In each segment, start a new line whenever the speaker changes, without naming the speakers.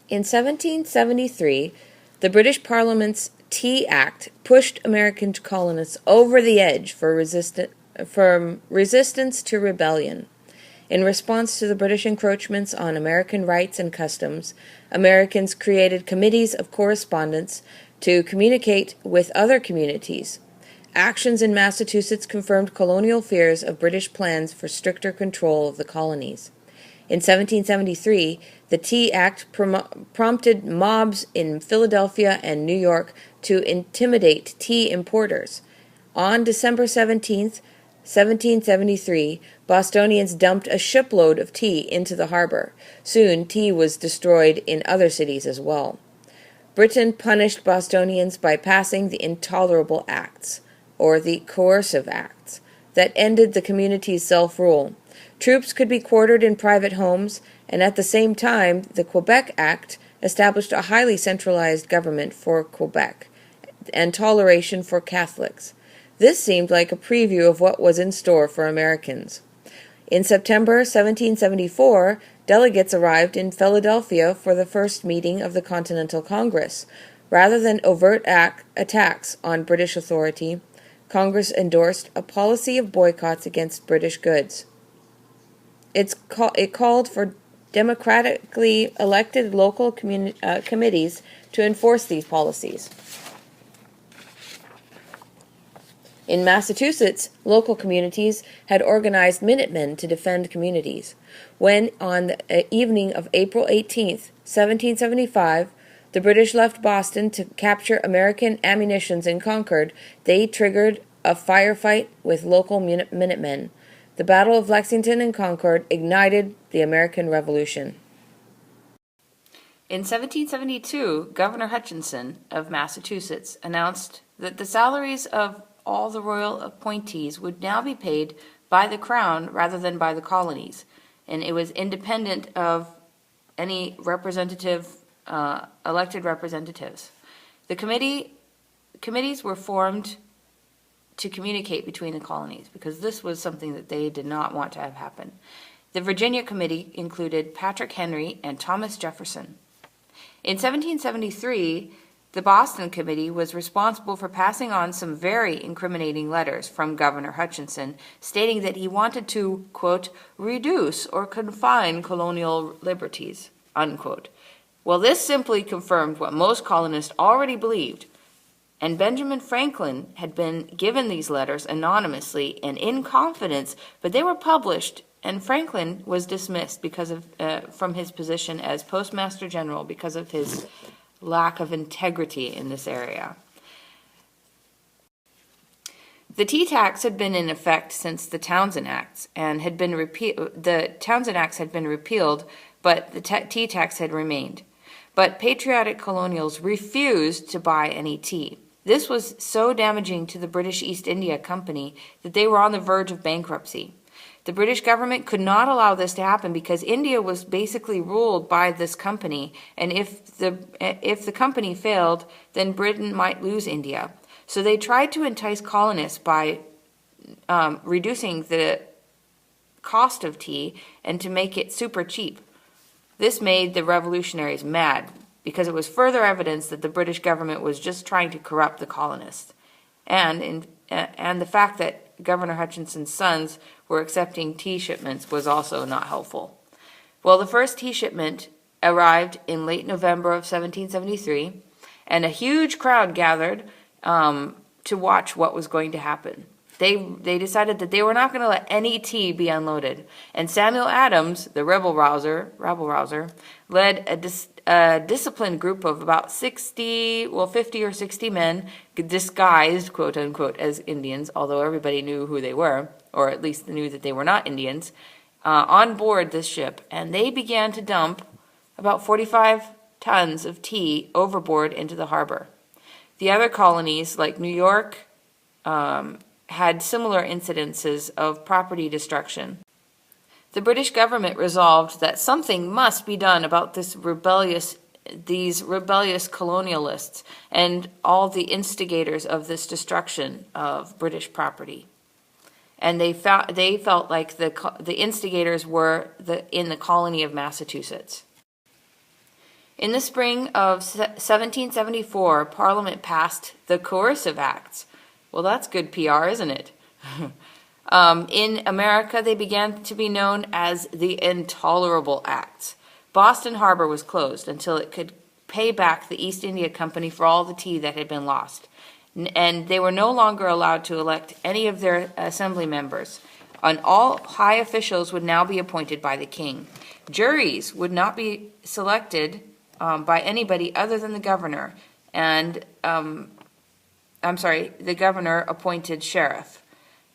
In 1773, the British Parliament's Tea Act pushed American colonists over the edge from resistance to rebellion. In response to the British encroachments on American rights and customs, Americans created committees of correspondence to communicate with other communities. Actions in Massachusetts confirmed colonial fears of British plans for stricter control of the colonies. In 1773, the Tea Act prompted mobs in Philadelphia and New York to intimidate tea importers. On December 17th, 1773, Bostonians dumped a shipload of tea into the harbor. Soon, tea was destroyed in other cities as well. Britain punished Bostonians by passing the Intolerable Acts, or the Coercive Acts, that ended the community's self-rule. Troops could be quartered in private homes, and at the same time, the Quebec Act established a highly centralized government for Quebec and toleration for Catholics. This seemed like a preview of what was in store for Americans. In September 1774, delegates arrived in Philadelphia for the first meeting of the Continental Congress. Rather than overt attacks on British authority, Congress endorsed a policy of boycotts against British goods. It called for democratically elected local committees to enforce these policies. In Massachusetts, local communities had organized Minutemen to defend communities. When, on the evening of April 18, 1775, the British left Boston to capture American ammunitions in Concord, they triggered a firefight with local Minutemen. The Battle of Lexington and Concord ignited the American Revolution. In 1772, Governor Hutchinson of Massachusetts announced that the salaries of all the royal appointees would now be paid by the crown rather than by the colonies, and it was independent of any elected representatives. The committees were formed to communicate between the colonies, because this was something that they did not want to have happen. The Virginia Committee included Patrick Henry and Thomas Jefferson. In 1773, the Boston Committee was responsible for passing on some very incriminating letters from Governor Hutchinson, stating that he wanted to, quote, reduce or confine colonial liberties, unquote. Well, this simply confirmed what most colonists already believed, and Benjamin Franklin had been given these letters anonymously and in confidence, but they were published, and Franklin was dismissed because of from his position as Postmaster General because of his lack of integrity in this area. The tea tax had been in effect since the Townshend Acts and had been the Townshend Acts had been repealed, but the tea tax had remained. But patriotic colonials refused to buy any tea. This was so damaging to the British East India Company that they were on the verge of bankruptcy. The British government could not allow this to happen because India was basically ruled by this company, and if the company failed, then Britain might lose India. So they tried to entice colonists by reducing the cost of tea and to make it super cheap. This made the revolutionaries mad because it was further evidence that the British government was just trying to corrupt the colonists. And the fact that Governor Hutchinson's sons were accepting tea shipments was also not helpful. Well, the first tea shipment arrived in late November of 1773, and a huge crowd gathered to watch what was going to happen. They decided that they were not going to let any tea be unloaded, and Samuel Adams, the rabble-rouser, led a disciplined group of about 50 or 60 men, disguised, quote-unquote, as Indians, although everybody knew who they were, or at least knew that they were not Indians, on board this ship, and they began to dump about 45 tons of tea overboard into the harbor. The other colonies, like New York, had similar incidences of property destruction. The British government resolved that something must be done about these rebellious colonialists and all the instigators of this destruction of British property. And they felt like the instigators were in the colony of Massachusetts. In the spring of 1774, Parliament passed the Coercive Acts. Well, that's good PR, isn't it? In America, they began to be known as the Intolerable Acts. Boston Harbor was closed until it could pay back the East India Company for all the tea that had been lost. And they were no longer allowed to elect any of their assembly members. And all high officials would now be appointed by the king. Juries would not be selected by anybody other than the governor. And, the governor appointed sheriff.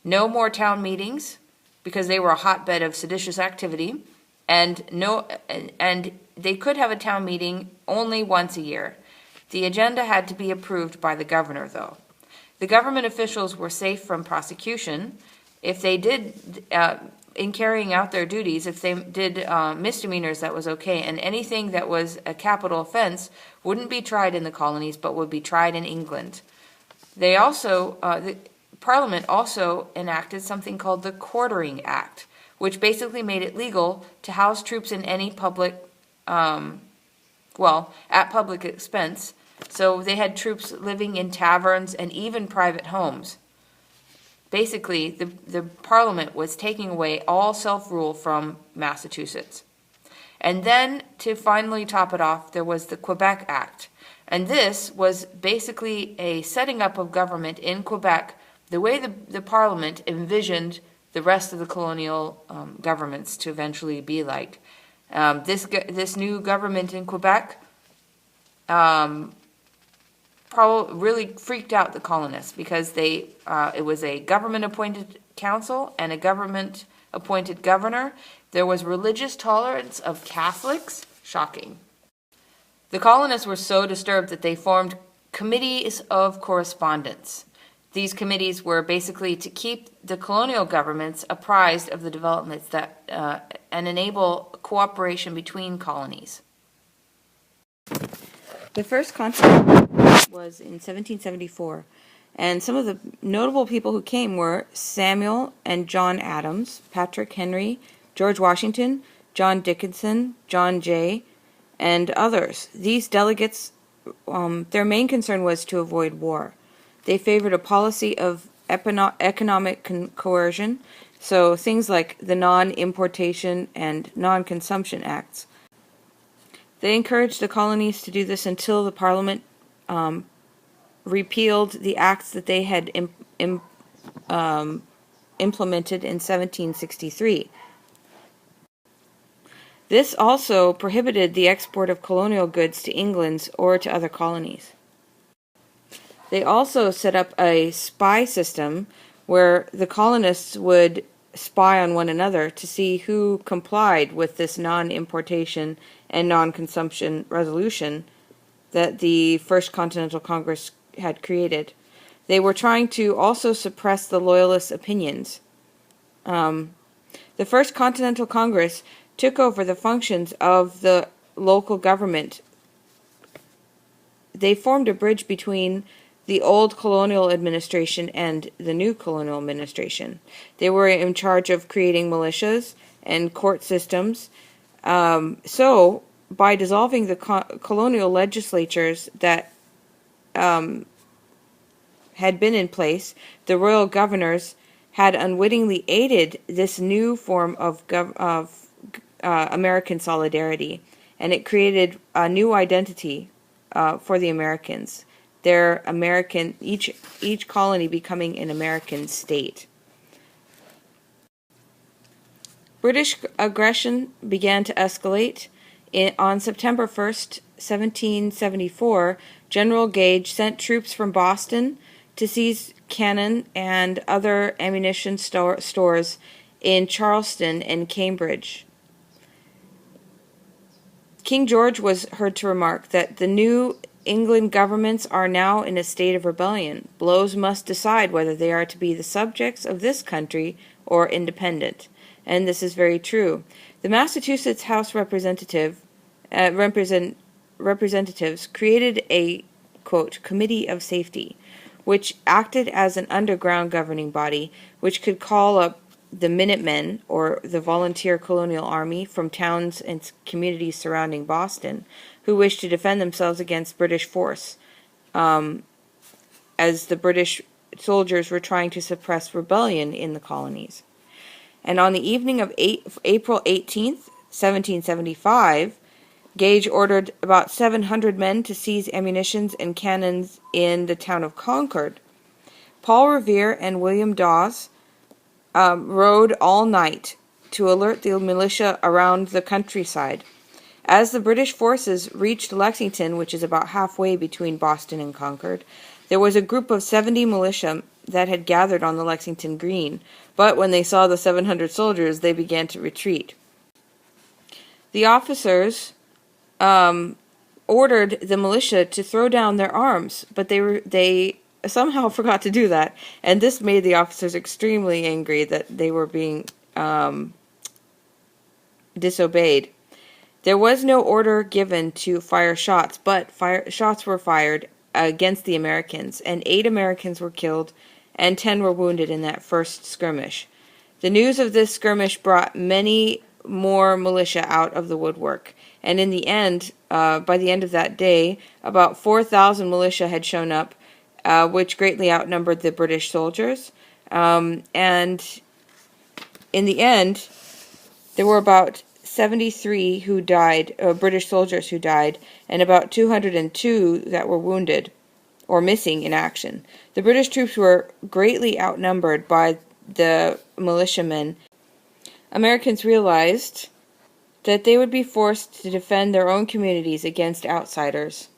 No more town meetings, because they were a hotbed of seditious activity. And they could have a town meeting only once a year. The agenda had to be approved by the governor, though. The government officials were safe from prosecution if they did, in carrying out their duties, if they did misdemeanors, that was okay. And anything that was a capital offense wouldn't be tried in the colonies, but would be tried in England. They also, the Parliament also enacted something called the Quartering Act, which basically made it legal to house troops in any public, at public expense. So they had troops living in taverns and even private homes. Basically, the Parliament was taking away all self-rule from Massachusetts. And then, to finally top it off, there was the Quebec Act. And this was basically a setting up of government in Quebec the way the Parliament envisioned the rest of the colonial governments to eventually be like. This new government in Quebec probably really freaked out the colonists because it was a government-appointed council and a government-appointed governor. There was religious tolerance of Catholics. Shocking. The colonists were so disturbed that they formed committees of correspondence. These committees were basically to keep the colonial governments apprised of the developments that and enable cooperation between colonies. The first continent was in 1774, and some of the notable people who came were Samuel and John Adams, Patrick Henry, George Washington, John Dickinson, John Jay, and others. These delegates, their main concern was to avoid war. They favored a policy of economic coercion, so things like the Non-Importation and Non-Consumption Acts. They encouraged the colonies to do this until the Parliament repealed the acts that they had implemented in 1763. This also prohibited the export of colonial goods to England or to other colonies. They also set up a spy system where the colonists would spy on one another to see who complied with this non-importation and non-consumption resolution that the First Continental Congress had created. They were trying to also suppress the Loyalist opinions. The First Continental Congress took over the functions of the local government. They formed a bridge between the old colonial administration and the new colonial administration. They were in charge of creating militias and court systems. So, by dissolving the colonial legislatures that had been in place, the royal governors had unwittingly aided this new form of American solidarity, and it created a new identity for the Americans. Their American, each colony becoming an American state. British aggression began to escalate. On September 1st, 1774, General Gage sent troops from Boston to seize cannon and other ammunition stores in Charleston and Cambridge. King George was heard to remark that the New England governments are now in a state of rebellion. Blows must decide whether they are to be the subjects of this country or independent. And this is very true. The Massachusetts House Representatives created a, quote, committee of safety, which acted as an underground governing body, which could call up the Minutemen, or the Volunteer Colonial Army, from towns and communities surrounding Boston, who wished to defend themselves against British force, as the British soldiers were trying to suppress rebellion in the colonies. And on the evening of April 18th, 1775, Gage ordered about 700 men to seize ammunition and cannons in the town of Concord. Paul Revere and William Dawes rode all night to alert the militia around the countryside. As the British forces reached Lexington, which is about halfway between Boston and Concord, there was a group of 70 militia that had gathered on the Lexington Green, but when they saw the 700 soldiers, they began to retreat. The officers ordered the militia to throw down their arms, but they somehow forgot to do that, and this made the officers extremely angry that they were being disobeyed. There was no order given to fire shots, but shots were fired against the Americans, and 8 Americans were killed, and 10 were wounded in that first skirmish. The news of this skirmish brought many more militia out of the woodwork, and in the end, by the end of that day, about 4,000 militia had shown up, which greatly outnumbered the British soldiers, and in the end, there were about 73 who died, British soldiers who died, and about 202 that were wounded or missing in action. The British troops were greatly outnumbered by the militiamen. Americans realized that they would be forced to defend their own communities against outsiders.